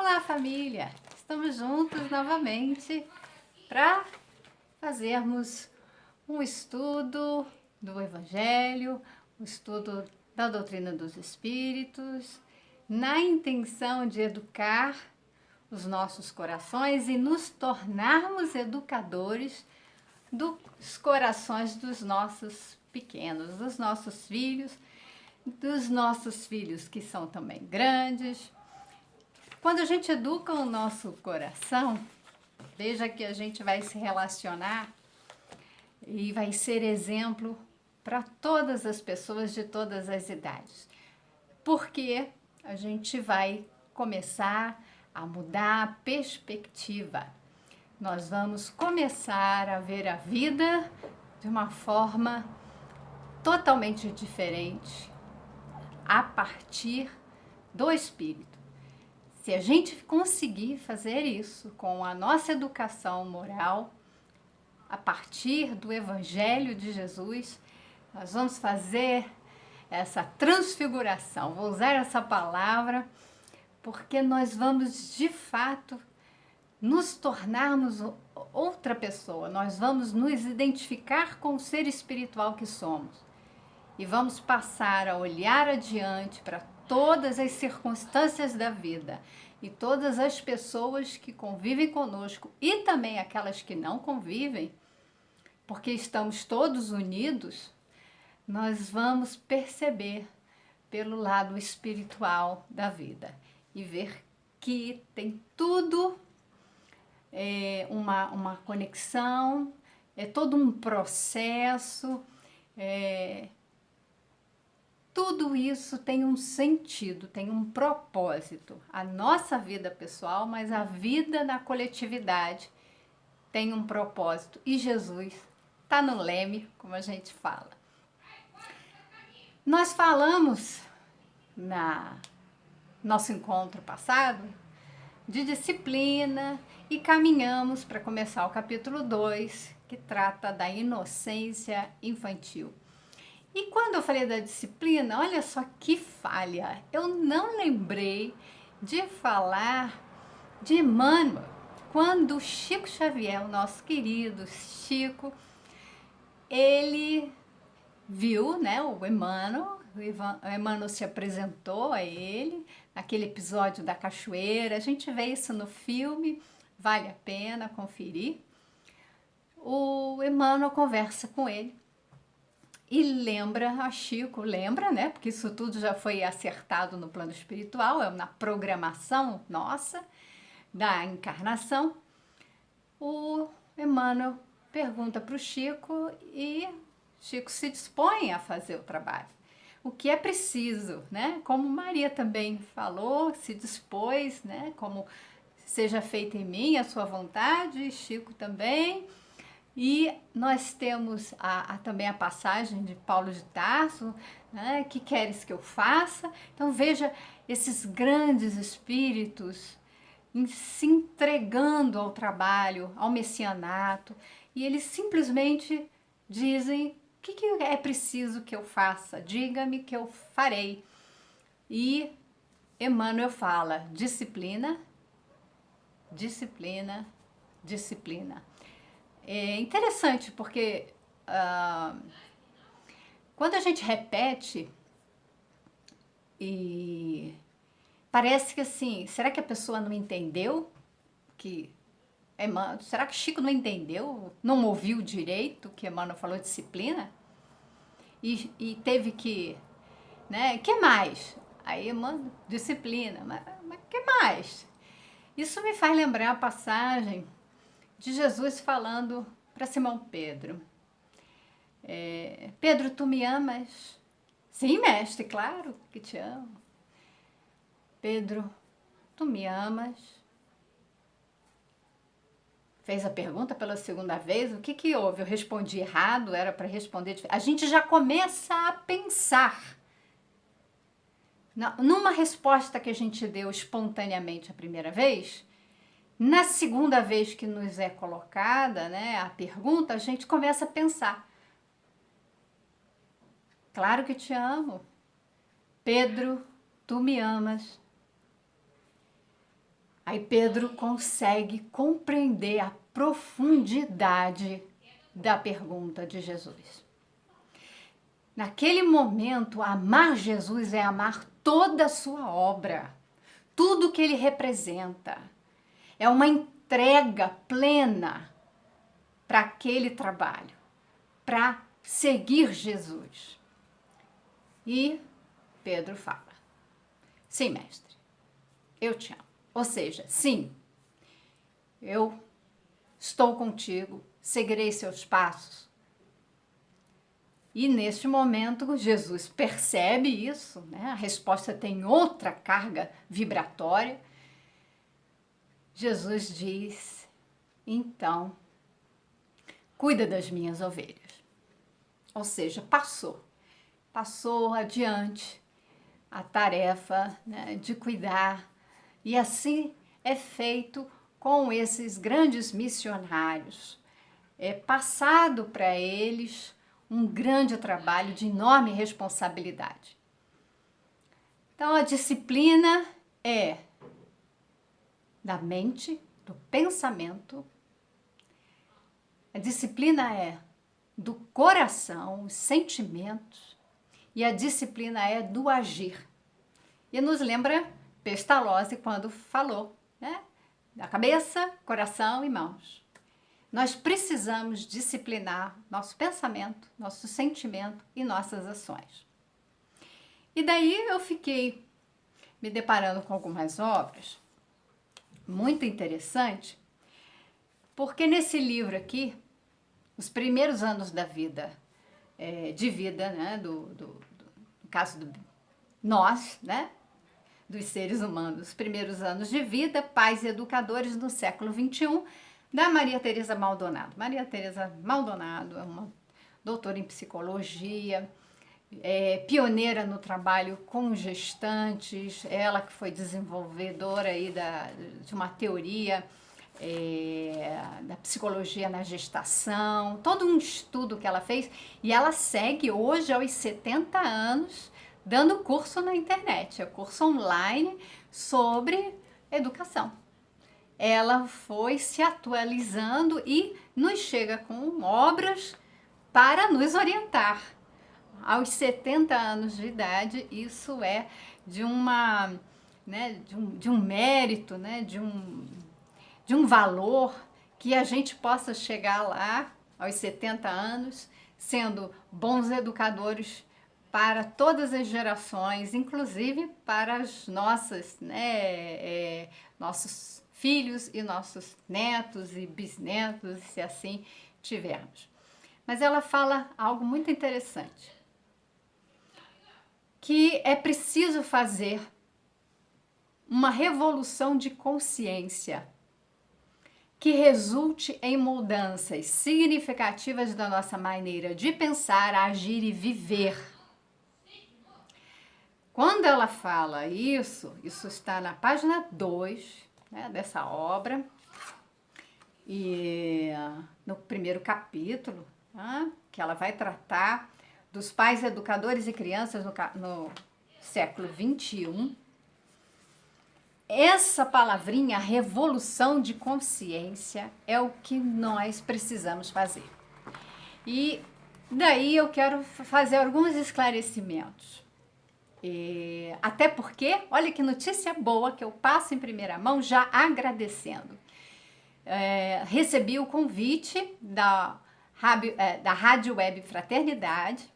Olá, família! Estamos juntos novamente para fazermos um estudo do Evangelho, um estudo da doutrina dos Espíritos, na intenção de educar os nossos corações e nos tornarmos educadores dos corações dos nossos pequenos, dos nossos filhos que são também grandes. Quando a gente educa o nosso coração, veja que a gente vai se relacionar e vai ser exemplo para todas as pessoas de todas as idades. Porque a gente vai começar a mudar a perspectiva. Nós vamos começar a ver a vida de uma forma totalmente diferente a partir do Espírito. Se a gente conseguir fazer isso com a nossa educação moral, a partir do Evangelho de Jesus, nós vamos fazer essa transfiguração. Vou usar essa palavra porque nós vamos, de fato, nos tornarmos outra pessoa. Nós vamos nos identificar com o ser espiritual que somos. E vamos passar a olhar adiante para todas as circunstâncias da vida e todas as pessoas que convivem conosco e também aquelas que não convivem, porque estamos todos unidos, nós vamos perceber pelo lado espiritual da vida e ver que tem tudo uma conexão, é todo um processo, tudo isso tem um sentido, tem um propósito. A nossa vida pessoal, mas a vida na coletividade tem um propósito. E Jesus está no leme, como a gente fala. Nós falamos na nosso encontro passado de disciplina e caminhamos para começar o capítulo 2, que trata da inocência infantil. E quando eu falei da disciplina, olha só que falha, eu não lembrei de falar de Emmanuel, quando Chico Xavier, o nosso querido Chico, ele viu, né, o Emmanuel se apresentou a ele, naquele episódio da cachoeira, a gente vê isso no filme, vale a pena conferir. O Emmanuel conversa com ele, e lembra a Chico, né? Porque isso tudo já foi acertado no plano espiritual, é na programação nossa, da encarnação. O Emmanuel pergunta para o Chico e Chico se dispõe a fazer o trabalho. O que é preciso, né? Como Maria também falou, se dispôs, né? Como seja feita em mim a sua vontade, Chico também. E nós temos também a passagem de Paulo de Tarso, né? Que queres que eu faça? Então veja esses grandes espíritos se entregando ao trabalho, ao messianato, e eles simplesmente dizem: o que é preciso que eu faça? Diga-me que eu farei. E Emmanuel fala: disciplina, disciplina, disciplina. É interessante porque quando a gente repete e parece que assim, será que a pessoa não entendeu? Será que Chico não entendeu? Não ouviu direito que Emmanuel falou de disciplina? E teve que, né? Que mais? Aí Emmanuel, disciplina, mas que mais? Isso me faz lembrar a passagem de Jesus falando para Simão Pedro. Pedro, tu me amas? Sim, mestre, claro que te amo. Pedro, tu me amas? Fez a pergunta pela segunda vez, o que houve? Eu respondi errado, era para responder diferente. A gente já começa a pensar numa resposta que a gente deu espontaneamente a primeira vez. Na segunda vez que nos é colocada, né, a pergunta, a gente começa a pensar. Claro que te amo. Pedro, tu me amas. Aí Pedro consegue compreender a profundidade da pergunta de Jesus. Naquele momento, amar Jesus é amar toda a sua obra, tudo que ele representa. É uma entrega plena para aquele trabalho, para seguir Jesus. E Pedro fala: sim, mestre, eu te amo. Ou seja, sim, eu estou contigo, seguirei seus passos. E neste momento, Jesus percebe isso, né? A resposta tem outra carga vibratória. Jesus diz: então, cuida das minhas ovelhas. Ou seja, passou adiante a tarefa, né, de cuidar. E assim é feito com esses grandes missionários. É passado para eles um grande trabalho de enorme responsabilidade. Então, a disciplina é da mente, do pensamento. A disciplina é do coração, os sentimentos. E a disciplina é do agir. E nos lembra Pestalozzi quando falou, né? Da cabeça, coração e mãos. Nós precisamos disciplinar nosso pensamento, nosso sentimento e nossas ações. E daí eu fiquei me deparando com algumas obras muito interessantes, porque nesse livro aqui, os primeiros anos da vida, de vida, né, no caso do nós, né, dos seres humanos, os primeiros anos de vida, pais e educadores no século XXI, da Maria Teresa Maldonado. Maria Teresa Maldonado é uma doutora em psicologia, pioneira no trabalho com gestantes, ela que foi desenvolvedora aí de uma teoria da psicologia na gestação, todo um estudo que ela fez, e ela segue hoje aos 70 anos dando curso na internet, curso online sobre educação. Ela foi se atualizando e nos chega com obras para nos orientar. Aos 70 anos de idade, isso é de uma, né, de um mérito, né, de um valor que a gente possa chegar lá aos 70 anos sendo bons educadores para todas as gerações, inclusive para as nossas, né, nossos filhos e nossos netos e bisnetos, se assim tivermos. Mas ela fala algo muito interessante, que é preciso fazer uma revolução de consciência que resulte em mudanças significativas da nossa maneira de pensar, agir e viver. Quando ela fala isso está na página 2, né, dessa obra, e no primeiro capítulo, né, que ela vai tratar dos pais educadores e crianças no século XXI. Essa palavrinha, revolução de consciência, é o que nós precisamos fazer. E daí eu quero fazer alguns esclarecimentos. Até porque, olha que notícia boa que eu passo em primeira mão já agradecendo. Recebi o convite da Rádio Web Fraternidade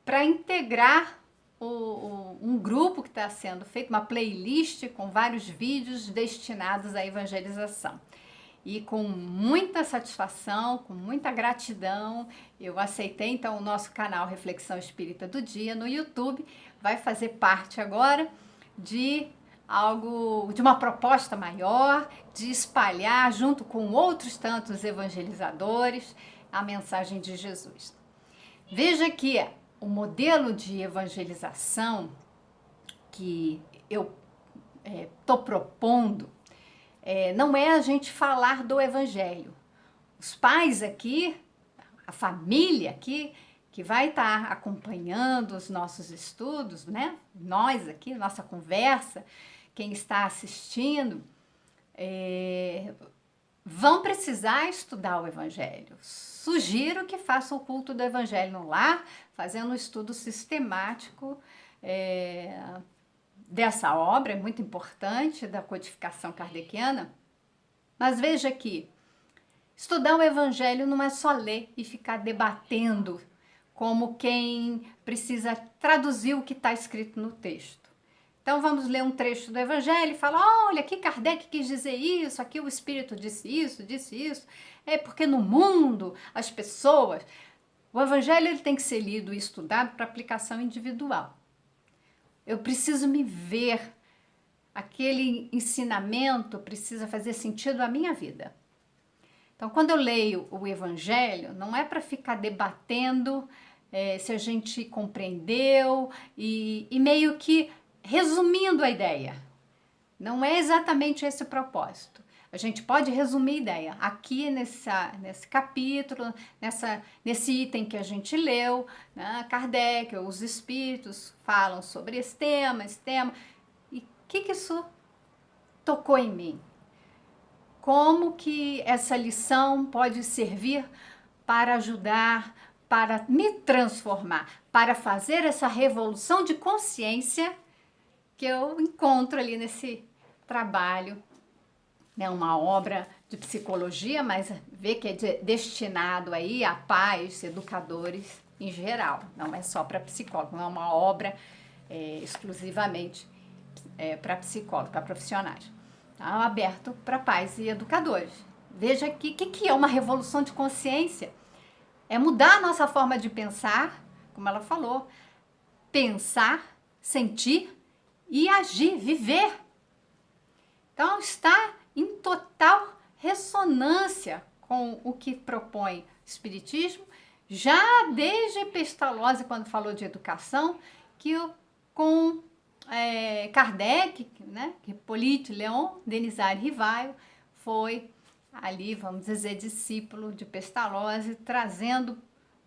para integrar um grupo que está sendo feito, uma playlist com vários vídeos destinados à evangelização. E com muita satisfação, com muita gratidão, eu aceitei então o nosso canal Reflexão Espírita do Dia no YouTube. Vai fazer parte agora de uma proposta maior, de espalhar junto com outros tantos evangelizadores a mensagem de Jesus. Veja que o modelo de evangelização que eu estou propondo não é a gente falar do evangelho. Os pais aqui, a família aqui, que vai estar acompanhando os nossos estudos, né? Nós aqui, nossa conversa, quem está assistindo, vão precisar estudar o Evangelho. Sugiro que façam o culto do Evangelho no lar, fazendo um estudo sistemático dessa obra, é muito importante, da codificação kardeciana. Mas veja que estudar o Evangelho não é só ler e ficar debatendo como quem precisa traduzir o que está escrito no texto. Então vamos ler um trecho do Evangelho e falar, olha, aqui Kardec quis dizer isso, aqui o Espírito disse isso. É porque no mundo, as pessoas... O Evangelho ele tem que ser lido e estudado para aplicação individual. Eu preciso me ver, aquele ensinamento precisa fazer sentido à minha vida. Então, quando eu leio o Evangelho, não é para ficar debatendo se a gente compreendeu e meio que resumindo a ideia. Não é exatamente esse o propósito. A gente pode resumir a ideia. Aqui nesse capítulo, nesse item que a gente leu, né, Kardec, os espíritos falam sobre esse tema. E o que isso tocou em mim? Como que essa lição pode servir para ajudar, para me transformar, para fazer essa revolução de consciência que eu encontro ali nesse trabalho, né, uma obra de psicologia, mas vê que é destinado aí a pais, educadores em geral, não é só para psicólogo, não é uma obra exclusivamente para psicólogo, para profissionais. Tá aberto para pais e educadores. Veja aqui, o que é uma revolução de consciência? É mudar a nossa forma de pensar, como ela falou, pensar, sentir e agir, viver. Então, está em total ressonância com o que propõe o Espiritismo, já desde Pestalozzi, quando falou de educação, que com Kardec, né, Hippolyte Léon Denisard Rivaio, foi ali, vamos dizer, discípulo de Pestalozzi, trazendo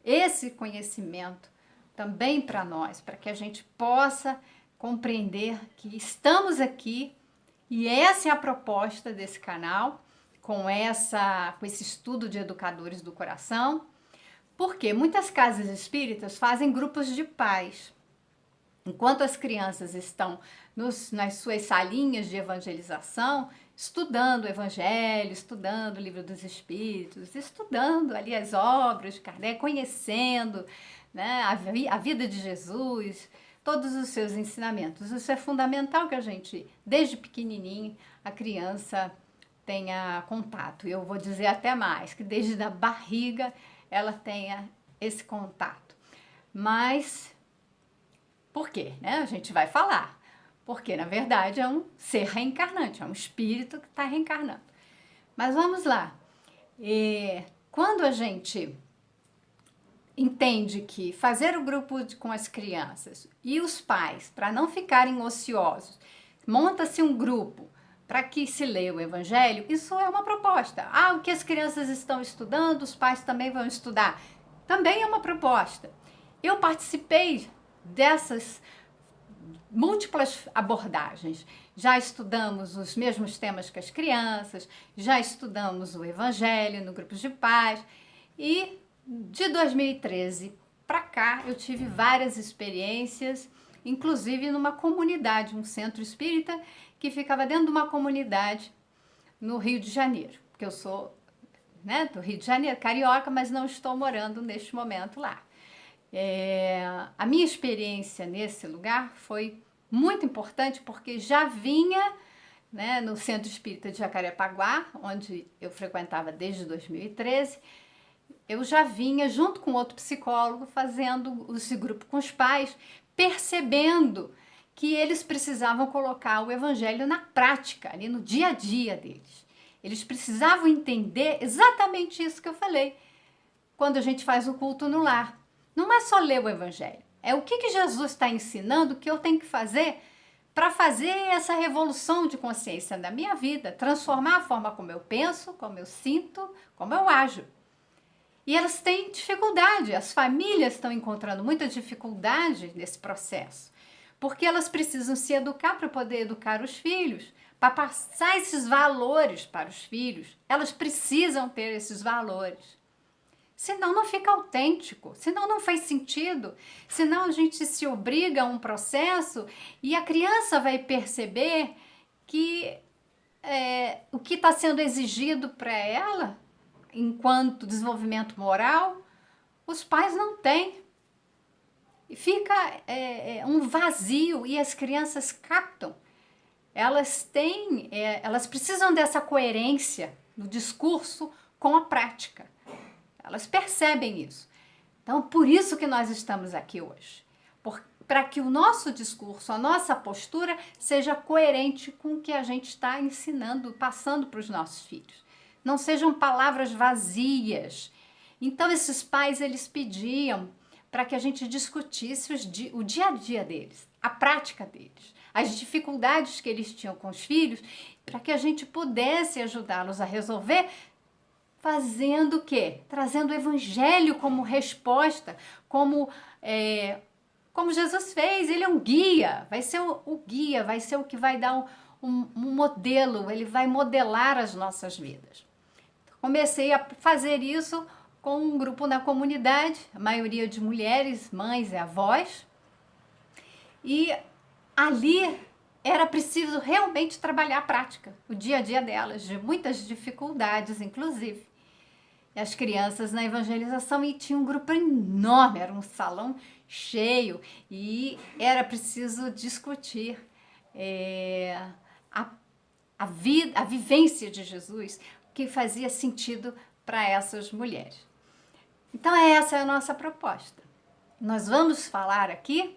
esse conhecimento também para nós, para que a gente possa compreender que estamos aqui e essa é a proposta desse canal, com esse estudo de educadores do coração, porque muitas casas espíritas fazem grupos de pais. Enquanto as crianças estão nas suas salinhas de evangelização, estudando o Evangelho, estudando o Livro dos Espíritos, estudando ali as obras de Kardec, conhecendo, né, a vida de Jesus, todos os seus ensinamentos. Isso é fundamental que a gente, desde pequenininho, a criança tenha contato. E eu vou dizer até mais, que desde a barriga ela tenha esse contato. Mas... por quê? Né? A gente vai falar. Porque, na verdade, é um ser reencarnante, é um espírito que está reencarnando. Mas vamos lá. Quando a gente entende que fazer o grupo com as crianças e os pais, para não ficarem ociosos, monta-se um grupo para que se leia o Evangelho, isso é uma proposta. O que as crianças estão estudando, os pais também vão estudar. Também é uma proposta. Eu participei dessas múltiplas abordagens. Já estudamos os mesmos temas que as crianças, já estudamos o Evangelho no grupo de pais e de 2013 para cá eu tive várias experiências, inclusive numa comunidade, um centro espírita que ficava dentro de uma comunidade no Rio de Janeiro, porque eu sou, né, do Rio de Janeiro, carioca, mas não estou morando neste momento lá. A minha experiência nesse lugar foi muito importante porque já vinha, né, no Centro Espírita de Jacarepaguá, onde eu frequentava desde 2013, eu já vinha junto com outro psicólogo fazendo esse grupo com os pais, percebendo que eles precisavam colocar o Evangelho na prática, ali no dia a dia deles. Eles precisavam entender exatamente isso que eu falei quando a gente faz o culto no lar. Não é só ler o Evangelho, é o que Jesus está ensinando que eu tenho que fazer para fazer essa revolução de consciência da minha vida, transformar a forma como eu penso, como eu sinto, como eu ajo. E elas têm dificuldade, as famílias estão encontrando muita dificuldade nesse processo, porque elas precisam se educar para poder educar os filhos, para passar esses valores para os filhos, elas precisam ter esses valores. Senão não fica autêntico, senão não faz sentido, senão a gente se obriga a um processo e a criança vai perceber que o que está sendo exigido para ela, enquanto desenvolvimento moral, os pais não têm. E fica um vazio e as crianças captam. Elas precisam dessa coerência no discurso com a prática. Elas percebem isso. Então, por isso que nós estamos aqui hoje. Para que o nosso discurso, a nossa postura, seja coerente com o que a gente está ensinando, passando para os nossos filhos. Não sejam palavras vazias. Então, esses pais, eles pediam para que a gente discutisse o dia a dia deles, a prática deles, as dificuldades que eles tinham com os filhos, para que a gente pudesse ajudá-los a resolver, fazendo o quê? Trazendo o evangelho como resposta, como Jesus fez. Ele é um guia, vai ser o guia, vai ser o que vai dar um modelo, ele vai modelar as nossas vidas. Comecei a fazer isso com um grupo na comunidade, a maioria de mulheres, mães e avós, e ali era preciso realmente trabalhar a prática, o dia a dia delas, de muitas dificuldades, inclusive. E as crianças na evangelização, e tinha um grupo enorme, era um salão cheio, e era preciso discutir a vivência de Jesus, o que fazia sentido para essas mulheres. Então, essa é a nossa proposta. Nós vamos falar aqui,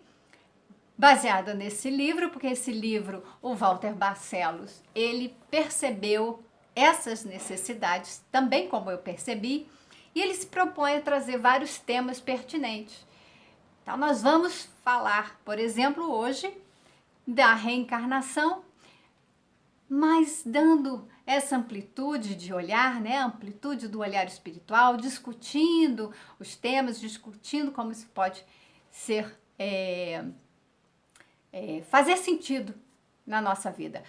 baseada nesse livro, porque esse livro, o Walter Barcelos, ele percebeu essas necessidades, também como eu percebi, e ele se propõe a trazer vários temas pertinentes. Então, nós vamos falar, por exemplo, hoje, da reencarnação, mas dando essa amplitude de olhar, né? Amplitude do olhar espiritual, discutindo os temas, discutindo como isso pode ser, fazer sentido na nossa vida.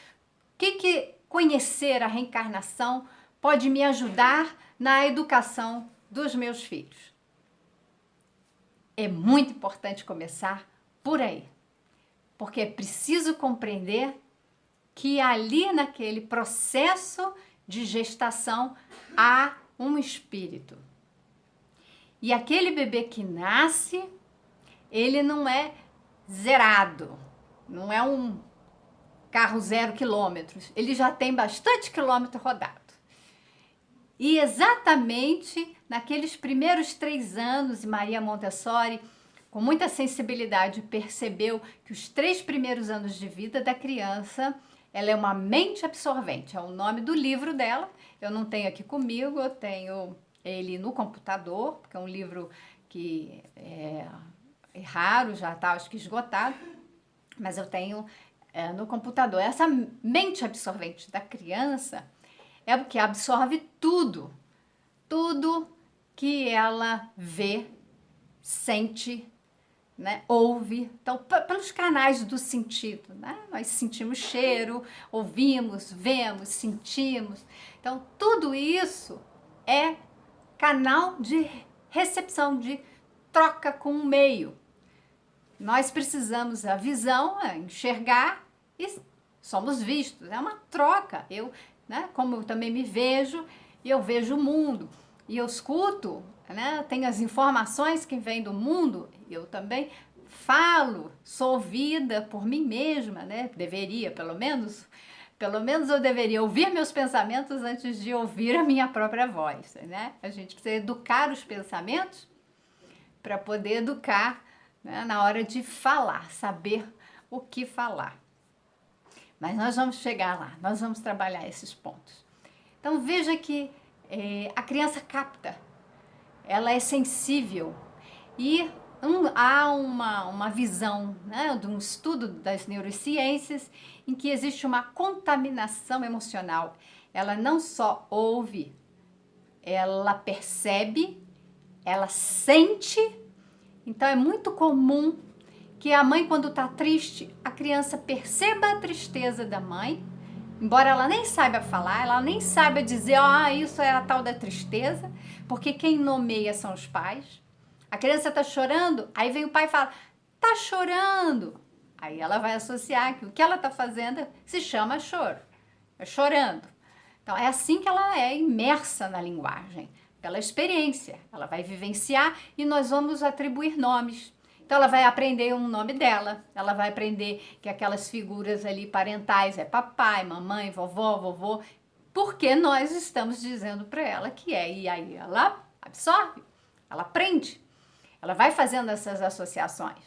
O que conhecer a reencarnação pode me ajudar na educação dos meus filhos? É muito importante começar por aí, porque é preciso compreender que ali naquele processo de gestação há um espírito. E aquele bebê que nasce, ele não é zerado, não é um carro 0 quilômetros, ele já tem bastante quilômetro rodado. E exatamente naqueles primeiros 3 anos, e Maria Montessori, com muita sensibilidade, percebeu que os 3 primeiros anos de vida da criança, ela é uma mente absorvente, é o nome do livro dela. Eu não tenho aqui comigo, eu tenho ele no computador, porque é um livro que é raro, já está acho que esgotado, mas eu tenho no computador. Essa mente absorvente da criança é o que absorve tudo que ela vê, sente, né, ouve. Então, pelos canais do sentido, né? Nós sentimos cheiro, ouvimos, vemos, sentimos. Então, tudo isso é canal de recepção, de troca com o meio. Nós precisamos a visão, enxergar, e somos vistos. É uma troca. Como eu também me vejo, e eu vejo o mundo, e eu escuto, né? Tenho as informações que vêm do mundo, eu também falo, sou ouvida por mim mesma, né? Deveria, pelo menos eu deveria ouvir meus pensamentos antes de ouvir a minha própria voz, né? A gente precisa educar os pensamentos para poder educar, né, na hora de falar, saber o que falar. Mas nós vamos chegar lá, nós vamos trabalhar esses pontos. Então veja que a criança capta, ela é sensível e há uma visão, né, de um estudo das neurociências em que existe uma contaminação emocional. Ela não só ouve, ela percebe, ela sente. Então é muito comum que a mãe, quando está triste, a criança perceba a tristeza da mãe, embora ela nem saiba falar, ela nem saiba dizer, isso é a tal da tristeza, porque quem nomeia são os pais. A criança está chorando, aí vem o pai e fala, tá chorando. Aí ela vai associar que o que ela está fazendo se chama choro, é chorando. Então é assim que ela é imersa na linguagem, pela experiência. Ela vai vivenciar e nós vamos atribuir nomes. Então ela vai aprender um nome dela, ela vai aprender que aquelas figuras ali parentais é papai, mamãe, vovó, vovô, porque nós estamos dizendo para ela que é. E aí ela absorve, ela aprende, ela vai fazendo essas associações.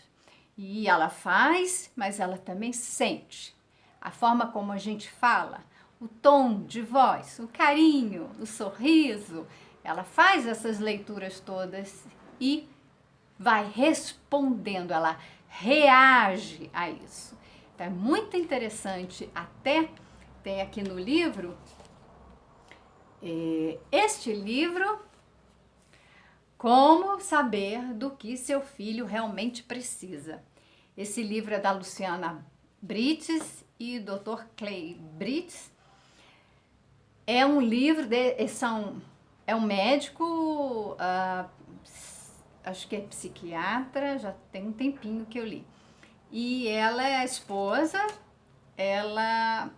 E ela faz, mas ela também sente. A forma como a gente fala, o tom de voz, o carinho, o sorriso, ela faz essas leituras todas e vai respondendo, ela reage a isso. Então é muito interessante, até tem aqui no livro, este livro, Como Saber do que Seu Filho Realmente Precisa. Esse livro é da Luciana Brites e Dr. Clay Brites. É um livro, é um médico, acho que é psiquiatra, já tem um tempinho que eu li. E ela é a esposa, ela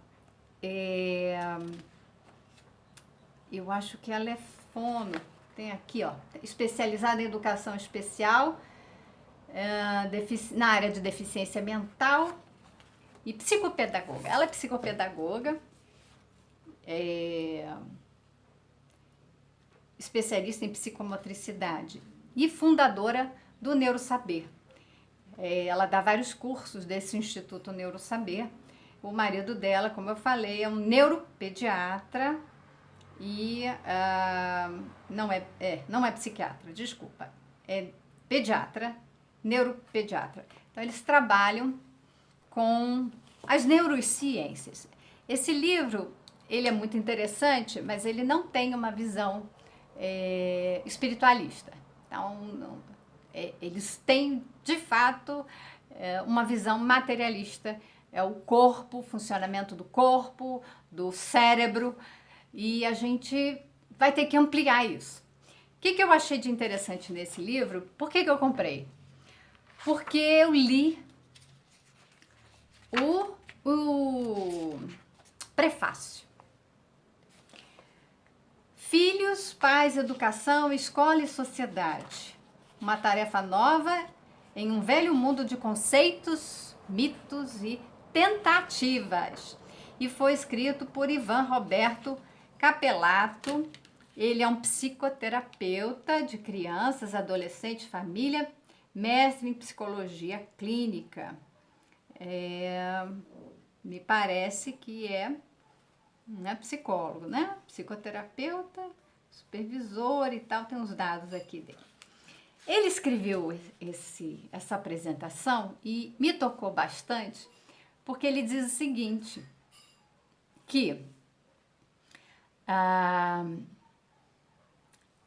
eu acho que ela é fono, tem aqui, especializada em educação especial, na área de deficiência mental e psicopedagoga. Ela é psicopedagoga, especialista em psicomotricidade e fundadora do Neurosaber. Ela dá vários cursos desse Instituto Neurosaber. O marido dela, como eu falei, é um neuropediatra e não é psiquiatra, desculpa, é pediatra, neuropediatra. Então eles trabalham com as neurociências. Esse livro, ele é muito interessante, mas ele não tem uma visão espiritualista. Então, eles têm, de fato, uma visão materialista. É o corpo, o funcionamento do corpo, do cérebro, e a gente vai ter que ampliar isso. O que eu achei de interessante nesse livro? Por que eu comprei? Porque eu li o prefácio. Filhos, pais, educação, escola e sociedade. Uma tarefa nova em um velho mundo de conceitos, mitos e tentativas. E foi escrito por Ivan Roberto Capelato. Ele é um psicoterapeuta de crianças, adolescentes, família, mestre em psicologia clínica. Me parece que não é psicólogo, né? Psicoterapeuta, supervisor e tal, tem uns dados aqui dele. Ele escreveu essa apresentação e me tocou bastante, porque ele diz o seguinte, que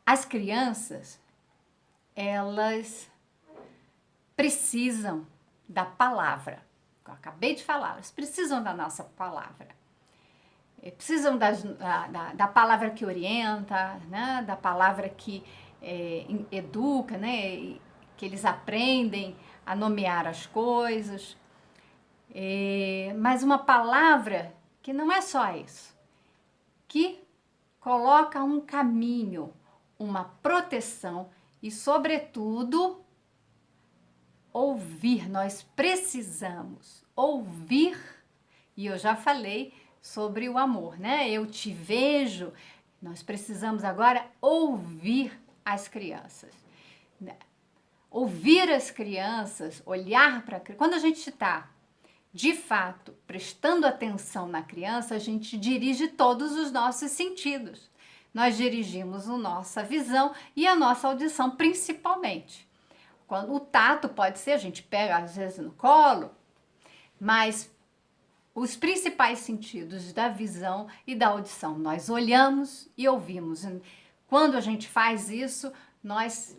as crianças, elas precisam da palavra. Eu acabei de falar, elas precisam da nossa palavra. Precisam da palavra que orienta, né? Da palavra que educa, né? Que eles aprendem a nomear as coisas. Mas uma palavra que não é só isso, que coloca um caminho, uma proteção e, sobretudo, ouvir. Nós precisamos ouvir, e eu já falei sobre o amor, né? Eu te vejo. Nós precisamos agora ouvir as crianças. Ouvir as crianças, olhar para a criança. Quando a gente está, de fato, prestando atenção na criança, a gente dirige todos os nossos sentidos. Nós dirigimos a nossa visão e a nossa audição, principalmente. Quando o tato pode ser, a gente pega às vezes no colo, mas os principais sentidos da visão e da audição, nós olhamos e ouvimos. Quando a gente faz isso, nós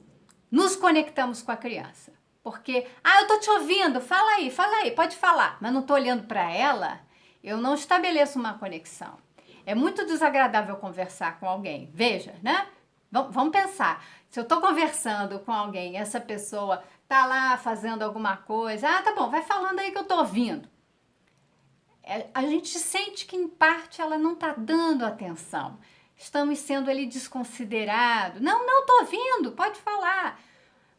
nos conectamos com a criança. Porque, eu tô te ouvindo, fala aí, pode falar, mas não tô olhando para ela, eu não estabeleço uma conexão. É muito desagradável conversar com alguém. Veja, né? Vamos pensar. Se eu estou conversando com alguém, essa pessoa tá lá fazendo alguma coisa, tá bom, vai falando aí que eu tô ouvindo. A gente sente que, em parte, ela não tá dando atenção. Estamos sendo ali desconsiderados. Não, tô ouvindo, pode falar.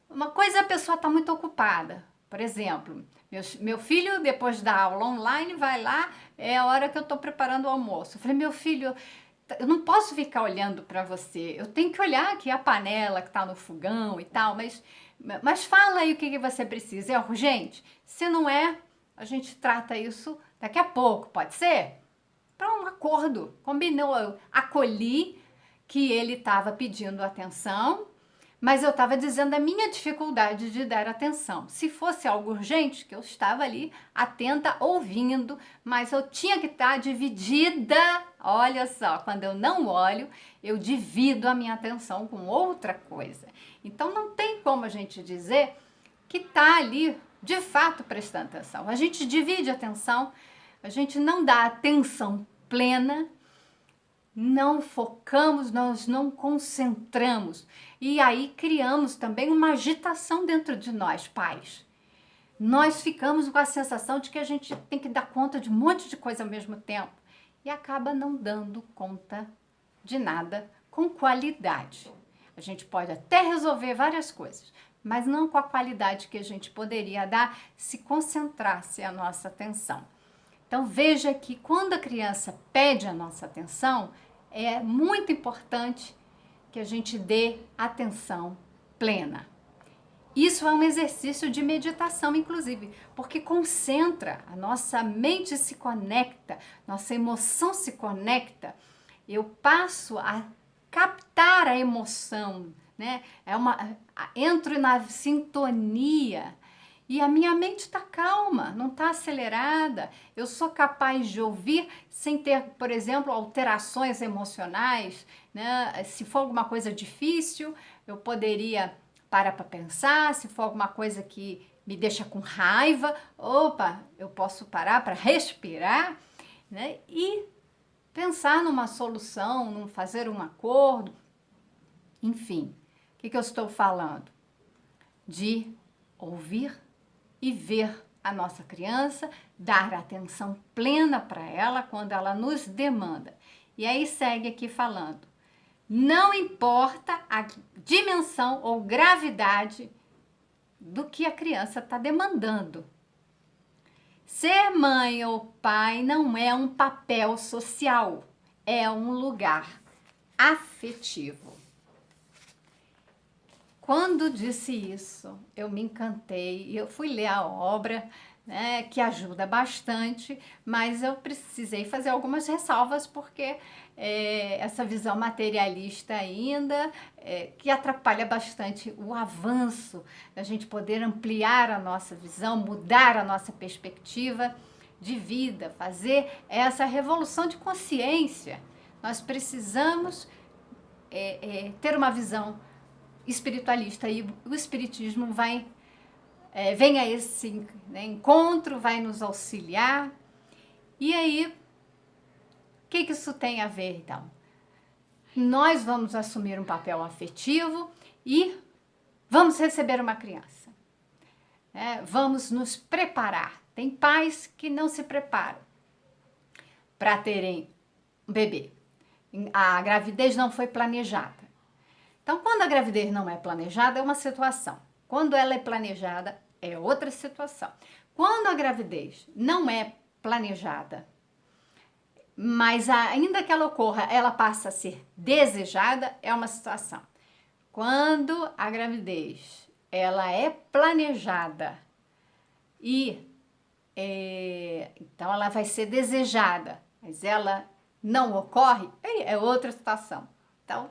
Uma coisa, a pessoa tá muito ocupada. Por exemplo, meu filho, depois da aula online, vai lá, é a hora que eu tô preparando o almoço. Eu falei, meu filho, eu não posso ficar olhando para você, eu tenho que olhar aqui a panela que tá no fogão e tal, mas fala aí o que você precisa, é urgente? Se não é, a gente trata isso daqui a pouco, pode ser? Para um acordo, combinou, eu acolhi que ele estava pedindo atenção, mas eu estava dizendo a minha dificuldade de dar atenção. Se fosse algo urgente, que eu estava ali atenta, ouvindo, mas eu tinha que estar dividida. Olha só, quando eu não olho, eu divido a minha atenção com outra coisa. Então não tem como a gente dizer que está ali de fato prestando atenção. A gente divide a atenção, a gente não dá atenção plena, não focamos, nós não concentramos. E aí criamos também uma agitação dentro de nós, pais. Nós ficamos com a sensação de que a gente tem que dar conta de um monte de coisa ao mesmo tempo e acaba não dando conta de nada com qualidade. A gente pode até resolver várias coisas, mas não com a qualidade que a gente poderia dar se concentrasse a nossa atenção. Então veja que quando a criança pede a nossa atenção, é muito importante que a gente dê atenção plena. Isso é um exercício de meditação, inclusive, porque concentra, a nossa mente se conecta, nossa emoção se conecta. Eu passo a captar a emoção, né? Entro na sintonia. E a minha mente está calma, não está acelerada. Eu sou capaz de ouvir sem ter, por exemplo, alterações emocionais, né? Se for alguma coisa difícil, eu poderia parar para pensar. Se for alguma coisa que me deixa com raiva, eu posso parar para respirar, né? E pensar numa solução, num fazer um acordo. Enfim, o que eu estou falando? De ouvir e ver a nossa criança, dar atenção plena para ela quando ela nos demanda. E aí segue aqui falando, não importa a dimensão ou gravidade do que a criança está demandando. Ser mãe ou pai não é um papel social, é um lugar afetivo. Quando disse isso, eu me encantei e eu fui ler a obra, né, que ajuda bastante, mas eu precisei fazer algumas ressalvas porque essa visão materialista ainda, que atrapalha bastante o avanço, da gente poder ampliar a nossa visão, mudar a nossa perspectiva de vida, fazer essa revolução de consciência. Nós precisamos ter uma visão espiritualista e o espiritismo vem a esse, né, encontro, vai nos auxiliar. E aí, o que isso tem a ver então? Nós vamos assumir um papel afetivo e vamos receber uma criança. Vamos nos preparar. Tem pais que não se preparam para terem um bebê. A gravidez não foi planejada. Então, quando a gravidez não é planejada, é uma situação. Quando ela é planejada, é outra situação. Quando a gravidez não é planejada, mas ainda que ela ocorra, ela passa a ser desejada, é uma situação. Quando a gravidez ela é planejada e então ela vai ser desejada, mas ela não ocorre, é outra situação. Então,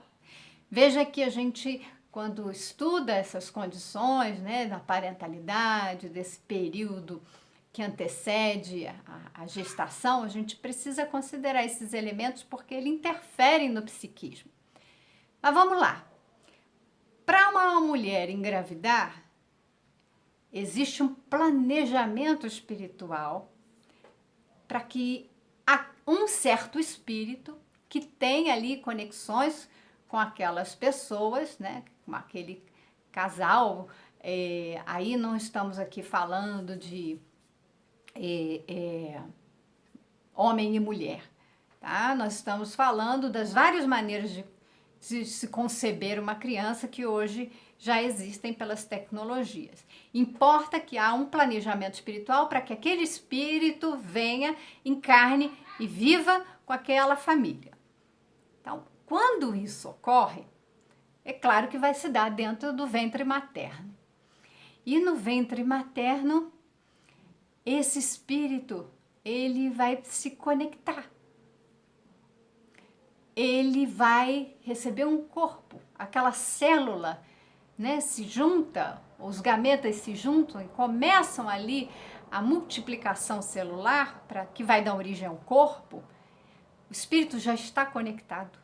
veja que a gente, quando estuda essas condições, né, da parentalidade, desse período que antecede a gestação, a gente precisa considerar esses elementos porque eles interferem no psiquismo. Mas vamos lá. Para uma mulher engravidar, existe um planejamento espiritual para que um certo espírito que tem ali conexões com aquelas pessoas, né? Com aquele casal. Aí não estamos aqui falando de homem e mulher, tá? Nós estamos falando das várias maneiras de se conceber uma criança que hoje já existem pelas tecnologias. Importa que há um planejamento espiritual para que aquele espírito venha, encarne e viva com aquela família. Então, quando isso ocorre, é claro que vai se dar dentro do ventre materno. E no ventre materno, esse espírito, ele vai se conectar. Ele vai receber um corpo, aquela célula, né, se junta, os gametas se juntam e começam ali a multiplicação celular, para que vai dar origem ao corpo. O espírito já está conectado.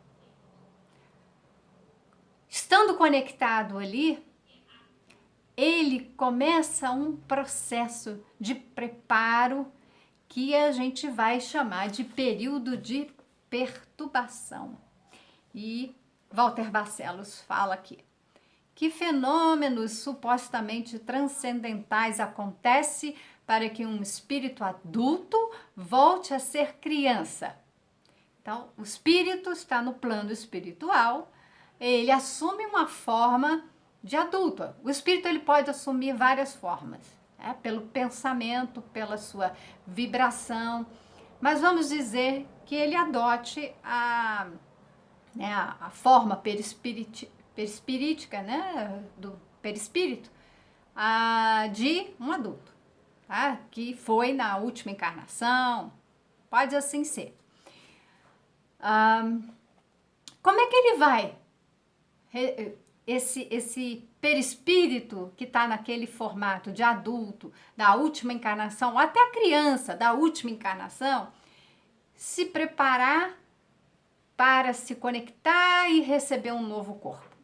Estando conectado ali, ele começa um processo de preparo que a gente vai chamar de período de perturbação. E Walter Barcelos fala aqui: que fenômenos supostamente transcendentais acontecem para que um espírito adulto volte a ser criança? Então, o espírito está no plano espiritual, ele assume uma forma de adulto. O espírito ele pode assumir várias formas, pelo pensamento, pela sua vibração, mas vamos dizer que ele adote a forma perispirítica, né, do perispírito, de um adulto, tá? Que foi na última encarnação, pode assim ser. Como é que ele vai? Esse perispírito que está naquele formato de adulto, da última encarnação, até a criança da última encarnação, se preparar para se conectar e receber um novo corpo.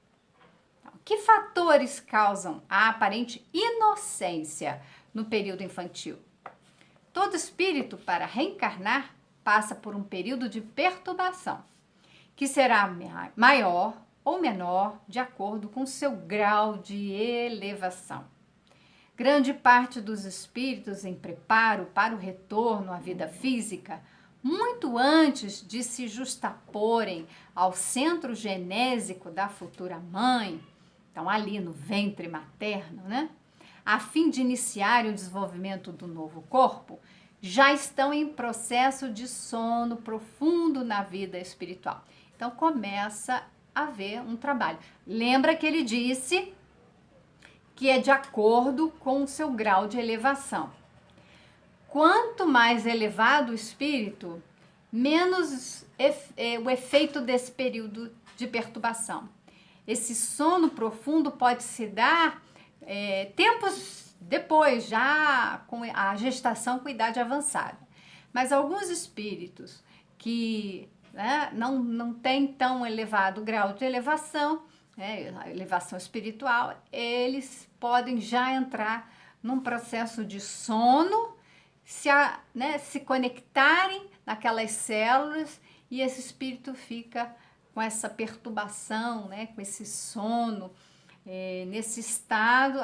Então, que fatores causam a aparente inocência no período infantil? Todo espírito, para reencarnar, passa por um período de perturbação, que será maior ou menor de acordo com seu grau de elevação. Grande parte dos espíritos em preparo para o retorno à vida física, muito antes de se justaporem ao centro genésico da futura mãe, então ali no ventre materno, né? A fim de iniciar o desenvolvimento do novo corpo, já estão em processo de sono profundo na vida espiritual. Então começa a haver um trabalho. Lembra que ele disse que é de acordo com o seu grau de elevação. Quanto mais elevado o espírito, menos o efeito desse período de perturbação. Esse sono profundo pode se dar tempos depois, já com a gestação com idade avançada. Mas alguns espíritos que não têm tão elevado grau de elevação, a elevação espiritual, eles podem já entrar num processo de sono, se conectarem naquelas células e esse espírito fica com essa perturbação, com esse sono, nesse estado,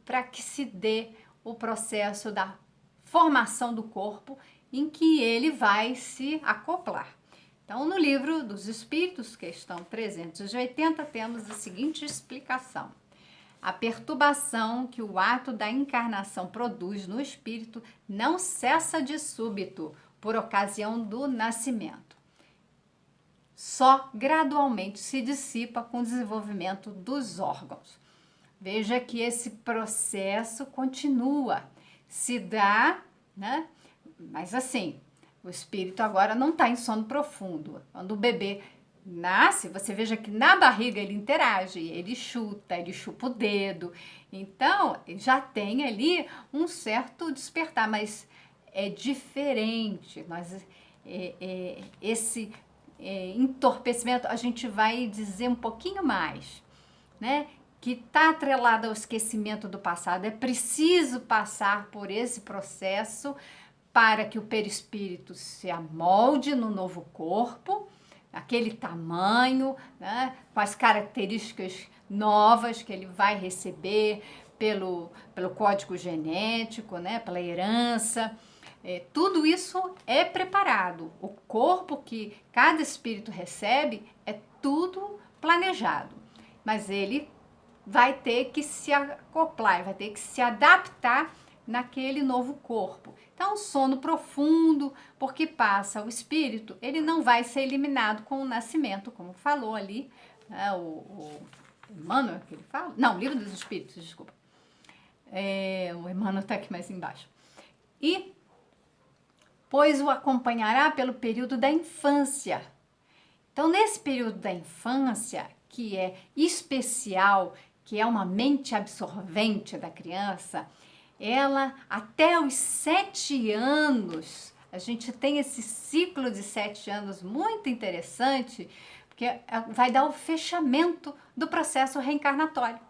para que se dê o processo da formação do corpo em que ele vai se acoplar. Então, no livro dos Espíritos, questão 380, temos a seguinte explicação: a perturbação que o ato da encarnação produz no espírito não cessa de súbito por ocasião do nascimento. Só gradualmente se dissipa com o desenvolvimento dos órgãos. Veja que esse processo continua, se dá, mas assim, o espírito agora não está em sono profundo. Quando o bebê nasce, você veja que na barriga ele interage, ele chupa o dedo. Então, já tem ali um certo despertar, mas é diferente. Esse entorpecimento, a gente vai dizer um pouquinho mais, que está atrelado ao esquecimento do passado. É preciso passar por esse processo para que o perispírito se amolde no novo corpo, aquele tamanho, né, com as características novas que ele vai receber pelo código genético, né, pela herança. Tudo isso é preparado. O corpo que cada espírito recebe é tudo planejado, mas ele vai ter que se acoplar, vai ter que se adaptar naquele novo corpo. Então, sono profundo, porque passa o espírito, ele não vai ser eliminado com o nascimento, como falou ali, né, o Emmanuel, que ele fala? Não, Livro dos Espíritos, desculpa. O Emmanuel está aqui mais embaixo. E, pois o acompanhará pelo período da infância. Então, nesse período da infância, que é especial, que é uma mente absorvente da criança, ela, até os 7 anos, a gente tem esse ciclo de 7 anos muito interessante, porque vai dar o fechamento do processo reencarnatório.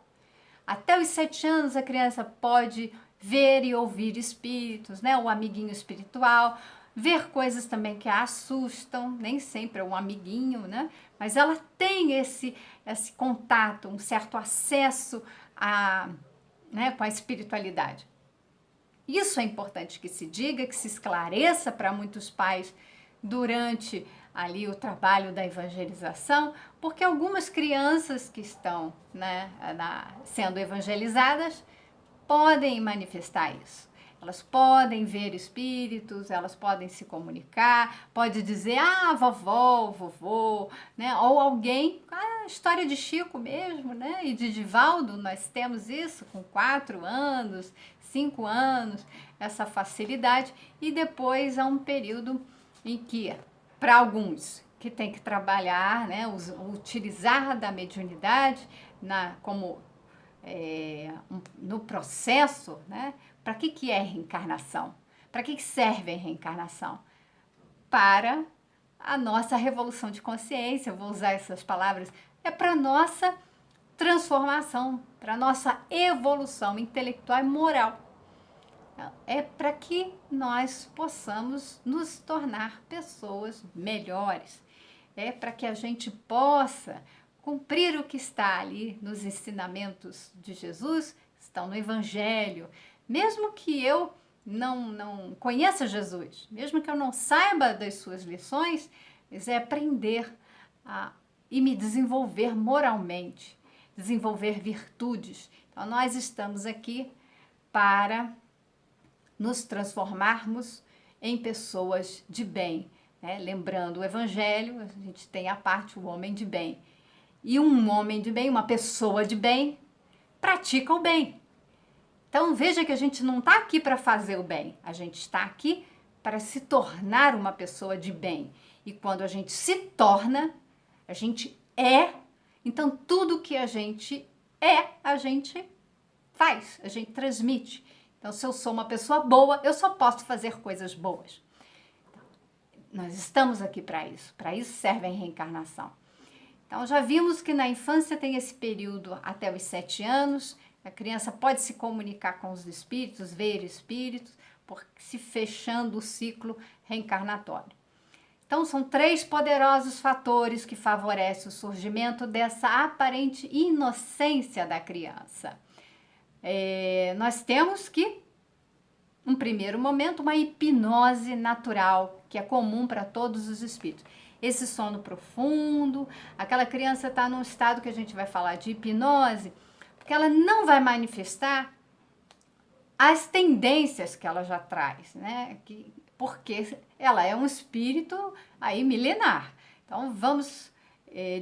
Até os 7 anos, a criança pode ver e ouvir espíritos, né? O amiguinho espiritual, ver coisas também que a assustam, nem sempre é um amiguinho, né? Mas ela tem esse contato, um certo acesso com a espiritualidade. Isso é importante que se diga, que se esclareça para muitos pais durante ali o trabalho da evangelização, porque algumas crianças que estão, né, sendo evangelizadas podem manifestar isso. Elas podem ver espíritos, elas podem se comunicar, pode dizer, vovó, vovô, né? Ou alguém, a história de Chico mesmo, né? E de Divaldo, nós temos isso com 4 anos, 5 anos, essa facilidade. E depois há um período em que, para alguns, que tem que trabalhar, né? Utilizar da mediunidade no processo, né? Para que é reencarnação? Para que serve a reencarnação? Para a nossa revolução de consciência, eu vou usar essas palavras, é para a nossa transformação, para a nossa evolução intelectual e moral. É para que nós possamos nos tornar pessoas melhores. É para que a gente possa cumprir o que está ali nos ensinamentos de Jesus, estão no Evangelho. Mesmo que eu não conheça Jesus, mesmo que eu não saiba das suas lições, mas é aprender e me desenvolver moralmente, desenvolver virtudes. Então, nós estamos aqui para nos transformarmos em pessoas de bem, né? Lembrando o Evangelho, a gente tem a parte o homem de bem. E um homem de bem, uma pessoa de bem, pratica o bem. Então veja que a gente não está aqui para fazer o bem, a gente está aqui para se tornar uma pessoa de bem. E quando a gente se torna, a gente é, então tudo que a gente faz, a gente transmite. Então se eu sou uma pessoa boa, eu só posso fazer coisas boas. Nós estamos aqui para isso serve a reencarnação. Então já vimos que na infância tem esse período até os 7 anos, a criança pode se comunicar com os espíritos, ver espíritos, se fechando o ciclo reencarnatório. Então, são 3 poderosos fatores que favorecem o surgimento dessa aparente inocência da criança. Nós temos que, num primeiro momento, uma hipnose natural, que é comum para todos os espíritos. Esse sono profundo, aquela criança está num estado que a gente vai falar de hipnose, porque ela não vai manifestar as tendências que ela já traz, né? Porque ela é um espírito aí milenar. Então, vamos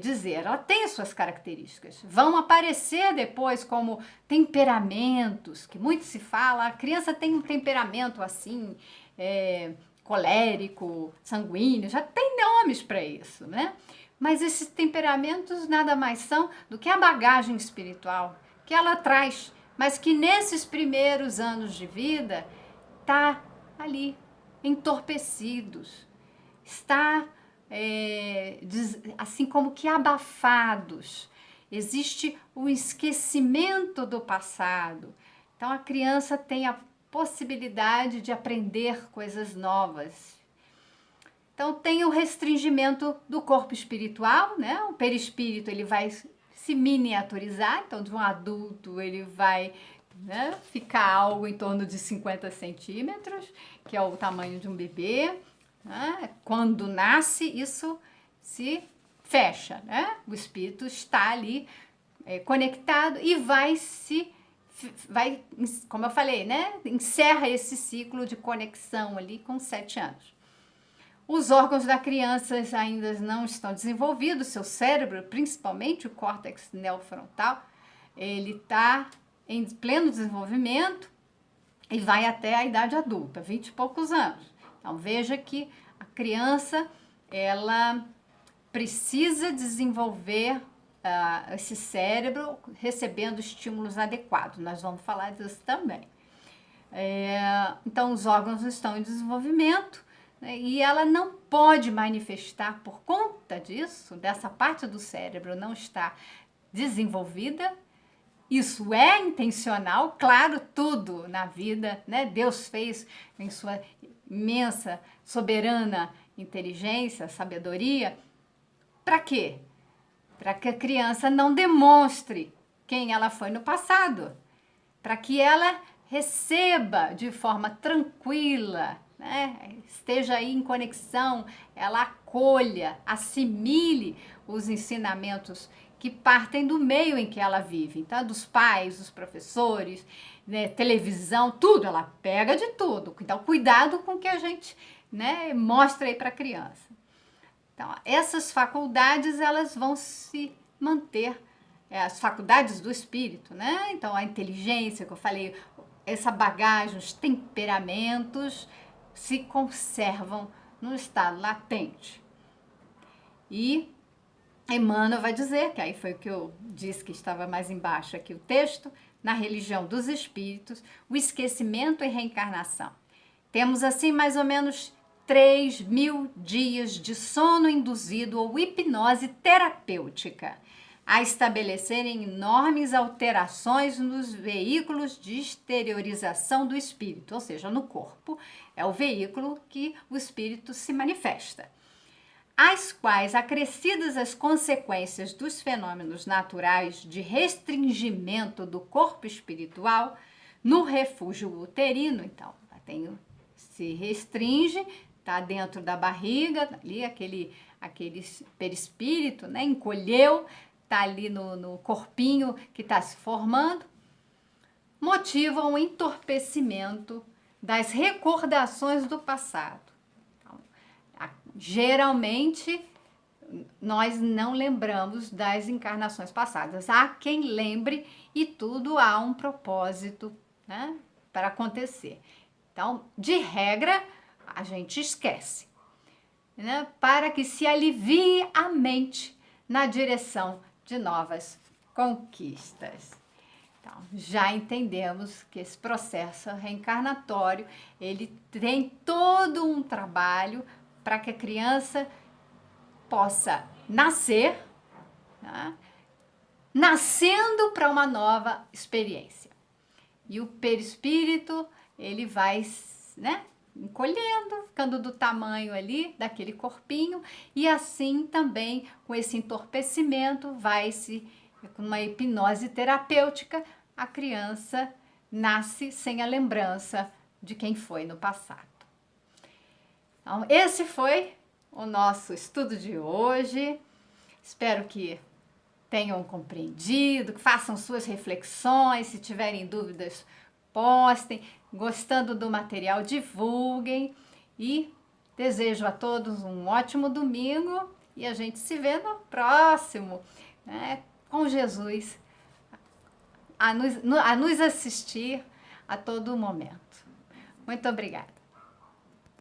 dizer, ela tem suas características. Vão aparecer depois como temperamentos, que muito se fala, a criança tem um temperamento assim, colérico, sanguíneo, já tem nomes para isso, né? Mas esses temperamentos nada mais são do que a bagagem espiritual que ela traz, mas que nesses primeiros anos de vida está ali, entorpecidos, está assim como que abafados. Existe o esquecimento do passado. Então a criança tem possibilidade de aprender coisas novas. Então, tem o restringimento do corpo espiritual, né? O perispírito, ele vai se miniaturizar, então de um adulto ele vai, né, ficar algo em torno de 50 centímetros, que é o tamanho de um bebê, né? Quando nasce, isso se fecha, né? O espírito está ali conectado e vai, como eu falei, né? Encerra esse ciclo de conexão ali com 7 anos. Os órgãos da criança ainda não estão desenvolvidos, seu cérebro, principalmente o córtex neofrontal, ele está em pleno desenvolvimento e vai até a idade adulta, 20 e poucos anos. Então, veja que a criança, ela precisa desenvolver esse cérebro recebendo estímulos adequados. Nós vamos falar disso também. Então, os órgãos estão em desenvolvimento, né, e ela não pode manifestar por conta disso, dessa parte do cérebro não está desenvolvida. Isso é intencional, claro, tudo na vida, né? Deus fez em sua imensa, soberana inteligência, sabedoria. Para quê? Para que a criança não demonstre quem ela foi no passado, para que ela receba de forma tranquila, né? Esteja aí em conexão, ela acolha, assimile os ensinamentos que partem do meio em que ela vive, então dos pais, dos professores, né, televisão, tudo, ela pega de tudo. Então, cuidado com o que a gente, né, mostra aí para a criança. Então, essas faculdades, elas vão se manter, as faculdades do espírito, né? Então, a inteligência, que eu falei, essa bagagem, os temperamentos se conservam no estado latente. E Emmanuel vai dizer, que aí foi o que eu disse que estava mais embaixo aqui o texto, na religião dos espíritos, o esquecimento e reencarnação. Temos assim mais ou menos 3.000 dias de sono induzido ou hipnose terapêutica, a estabelecerem enormes alterações nos veículos de exteriorização do espírito, ou seja, no corpo, é o veículo que o espírito se manifesta, às quais, acrescidas as consequências dos fenômenos naturais de restringimento do corpo espiritual no refúgio uterino, então, se restringe, está dentro da barriga, ali aquele perispírito, né, encolheu, está ali no corpinho que está se formando, motivam o entorpecimento das recordações do passado. Então, geralmente, nós não lembramos das encarnações passadas. Há quem lembre e tudo há um propósito, né, para acontecer. Então, de regra, a gente esquece, né, para que se alivie a mente na direção de novas conquistas. Então, já entendemos que esse processo reencarnatório, ele tem todo um trabalho para que a criança possa nascer, né, nascendo para uma nova experiência. E o perispírito, ele vai, né, encolhendo, ficando do tamanho ali daquele corpinho, e assim também com esse entorpecimento vai-se, com uma hipnose terapêutica, a criança nasce sem a lembrança de quem foi no passado. Então, esse foi o nosso estudo de hoje. Espero que tenham compreendido, que façam suas reflexões, se tiverem dúvidas, postem. Gostando do material, divulguem, e desejo a todos um ótimo domingo e a gente se vê no próximo, né, com Jesus a nos assistir a todo momento. Muito obrigada.